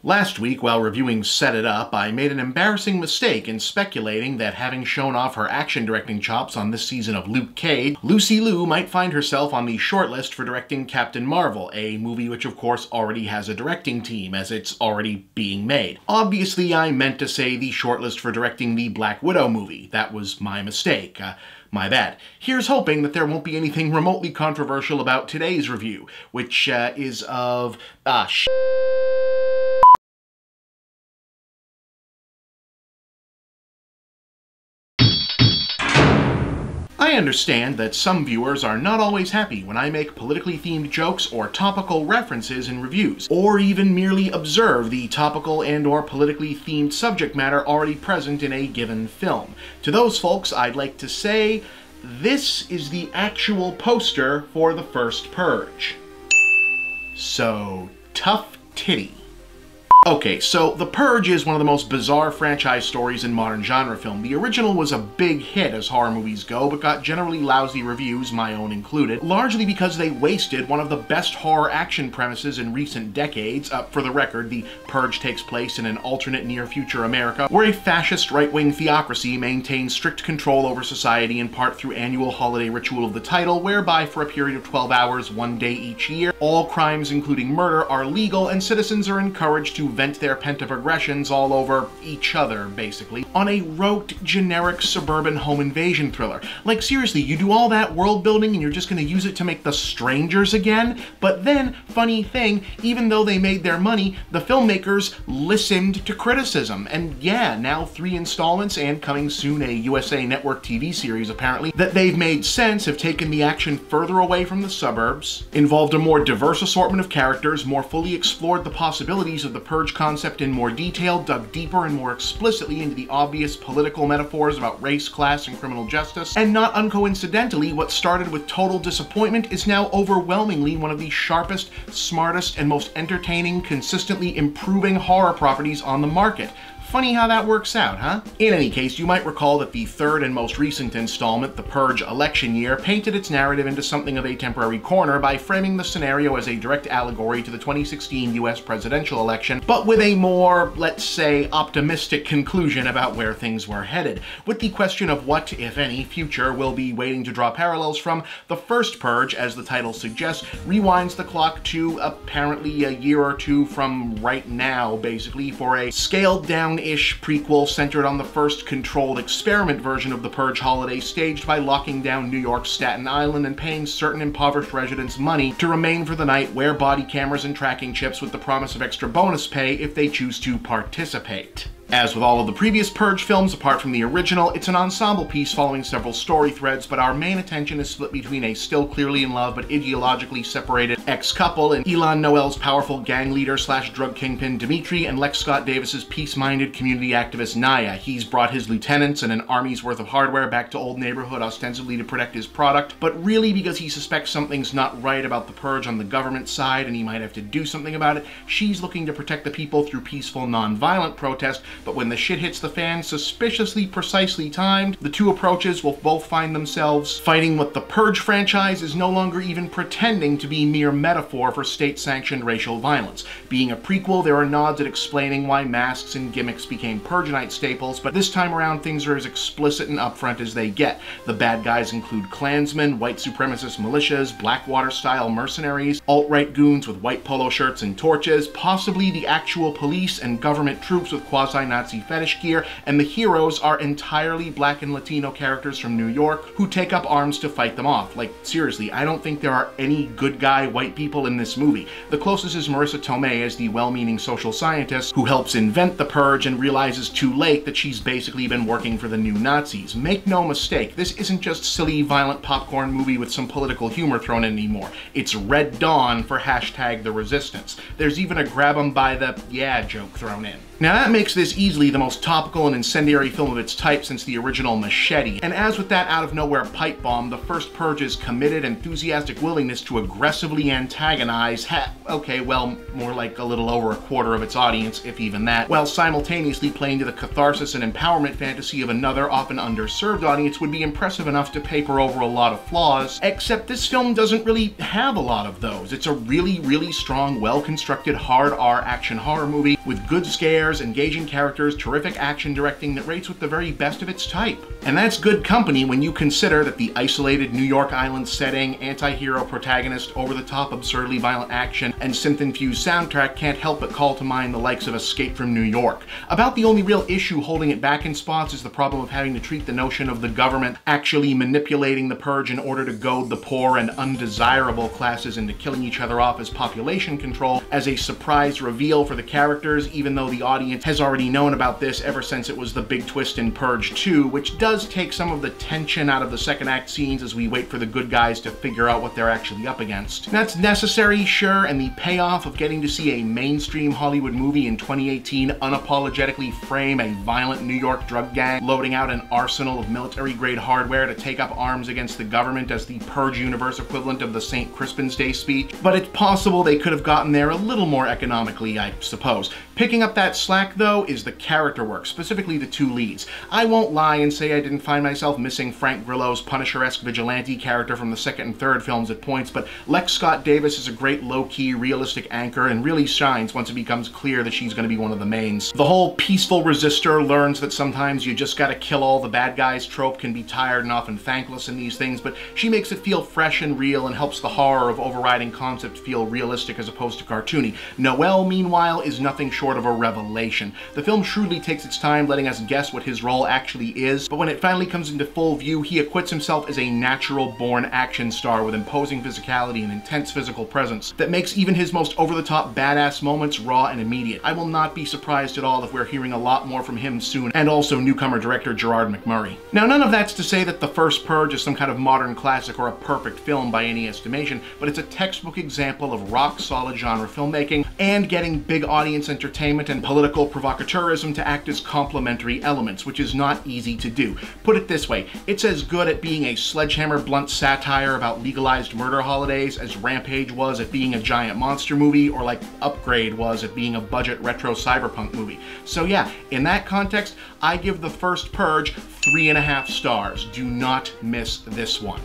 Last week, while reviewing Set It Up, I made an embarrassing mistake in speculating that having shown off her action directing chops on this season of Luke Cage, Lucy Liu might find herself on the shortlist for directing Captain Marvel, a movie which of course already has a directing team, as it's already being made. Obviously, I meant to say the shortlist for directing the Black Widow movie. That was my mistake. My bad. Here's hoping that there won't be anything remotely controversial about today's review, which is of... I understand that some viewers are not always happy when I make politically themed jokes or topical references in reviews, or even merely observe the topical and/or politically themed subject matter already present in a given film. To those folks, I'd like to say, this is the actual poster for the First Purge. So, tough titty. Okay, so The Purge is one of the most bizarre franchise stories in modern genre film. The original was a big hit as horror movies go, but got generally lousy reviews, my own included, largely because they wasted one of the best horror action premises in recent decades. For the record, The Purge takes place in an alternate near-future America, where a fascist right-wing theocracy maintains strict control over society, in part through annual holiday ritual of the title, whereby for a period of 12 hours, one day each year, all crimes, including murder, are legal, and citizens are encouraged to vent their pent-up aggressions all over each other, basically, on a rote, generic suburban home invasion thriller. Like, seriously, you do all that world building and you're just gonna use it to make The Strangers again? But then, funny thing, even though they made their money, the filmmakers listened to criticism. And yeah, now 3 installments, and coming soon a USA Network TV series apparently, that they've made sense, have taken the action further away from the suburbs, involved a more diverse assortment of characters, more fully explored the possibilities of the Purge concept in more detail, dug deeper and more explicitly into the obvious political metaphors about race, class, and criminal justice, and not uncoincidentally, what started with total disappointment is now overwhelmingly one of the sharpest, smartest, and most entertaining, consistently improving horror properties on the market. Funny how that works out, huh? In any case, you might recall that the third and most recent installment, The Purge Election Year, painted its narrative into something of a temporary corner by framing the scenario as a direct allegory to the 2016 US presidential election, but with a more, let's say, optimistic conclusion about where things were headed. With the question of what, if any, future will be waiting to draw parallels from, The First Purge, as the title suggests, rewinds the clock to apparently a year or two from right now, basically, for a scaled-down prequel centered on the first controlled experiment version of the Purge holiday, staged by locking down New York's Staten Island and paying certain impoverished residents money to remain for the night, wear body cameras and tracking chips with the promise of extra bonus pay if they choose to participate. As with all of the previous Purge films, apart from the original, it's an ensemble piece following several story threads, but our main attention is split between a still clearly in love but ideologically separated ex-couple and Elon Noel's powerful gang leader slash drug kingpin Dimitri and Lex Scott Davis's peace-minded community activist Naya. He's brought his lieutenants and an army's worth of hardware back to Old Neighborhood ostensibly to protect his product, but really because he suspects something's not right about the Purge on the government side and he might have to do something about it. She's looking to protect the people through peaceful, non-violent protest, but when the shit hits the fan, suspiciously precisely timed, the two approaches will both find themselves fighting what the Purge franchise is no longer even pretending to be mere metaphor for state-sanctioned racial violence. Being a prequel, there are nods at explaining why masks and gimmicks became Purge night staples, but this time around things are as explicit and upfront as they get. The bad guys include Klansmen, white supremacist militias, Blackwater-style mercenaries, alt-right goons with white polo shirts and torches, possibly the actual police and government troops with quasi-Nazi fetish gear, and the heroes are entirely black and Latino characters from New York who take up arms to fight them off. Like, seriously, I don't think there are any good guy white people in this movie. The closest is Marissa Tomei as the well-meaning social scientist who helps invent the Purge and realizes too late that she's basically been working for the new Nazis. Make no mistake, this isn't just silly, violent popcorn movie with some political humor thrown in anymore. It's Red Dawn for hashtag the resistance. There's even a grab 'em by the yeah joke thrown in. Now that makes this easily the most topical and incendiary film of its type since the original Machete, and as with that out-of-nowhere pipe bomb, the First Purge's committed, enthusiastic willingness to aggressively antagonize more like a little over a quarter of its audience, if even that, while simultaneously playing to the catharsis and empowerment fantasy of another, often underserved audience would be impressive enough to paper over a lot of flaws, except this film doesn't really have a lot of those. It's a really strong, well-constructed, hard R action horror movie with good scares, engaging characters, terrific action directing that rates with the very best of its type. And that's good company when you consider that the isolated New York Island setting, anti-hero protagonist, over-the-top absurdly violent action, and synth-infused soundtrack can't help but call to mind the likes of Escape from New York. About the only real issue holding it back in spots is the problem of having to treat the notion of the government actually manipulating the purge in order to goad the poor and undesirable classes into killing each other off as population control as a surprise reveal for the characters, even though the audience has already known about this ever since it was the big twist in Purge 2, which does take some of the tension out of the second act scenes as we wait for the good guys to figure out what they're actually up against. That's necessary, sure, and the payoff of getting to see a mainstream Hollywood movie in 2018 unapologetically frame a violent New York drug gang loading out an arsenal of military-grade hardware to take up arms against the government as the Purge universe equivalent of the St. Crispin's Day speech, but it's possible they could have gotten there a little more economically, I suppose. Picking up that slack, though, is the character work, specifically the two leads. I won't lie and say I didn't find myself missing Frank Grillo's Punisher-esque vigilante character from the second and third films at points, but Lex Scott Davis is a great low-key, realistic anchor and really shines once it becomes clear that she's going to be one of the mains. The whole peaceful resistor learns that sometimes you just gotta kill all the bad guys trope can be tired and often thankless in these things, but she makes it feel fresh and real and helps the horror of overriding concept feel realistic as opposed to cartoony. Noel, meanwhile, is nothing short of a revelation. The film shrewdly takes its time letting us guess what his role actually is, but when it finally comes into full view, he acquits himself as a natural-born action star with imposing physicality and intense physical presence that makes even his most over-the-top badass moments raw and immediate. I will not be surprised at all if we're hearing a lot more from him soon, and also newcomer director Gerard McMurray. Now, none of that's to say that The First Purge is some kind of modern classic or a perfect film by any estimation, but it's a textbook example of rock-solid genre filmmaking and getting big audience entertainment and political provocateurism to act as complementary elements, which is not easy to do. Put it this way, it's as good at being a sledgehammer blunt satire about legalized murder holidays as Rampage was at being a giant monster movie, or like Upgrade was at being a budget retro cyberpunk movie. So yeah, in that context, I give The First Purge 3.5 stars. Do not miss this one.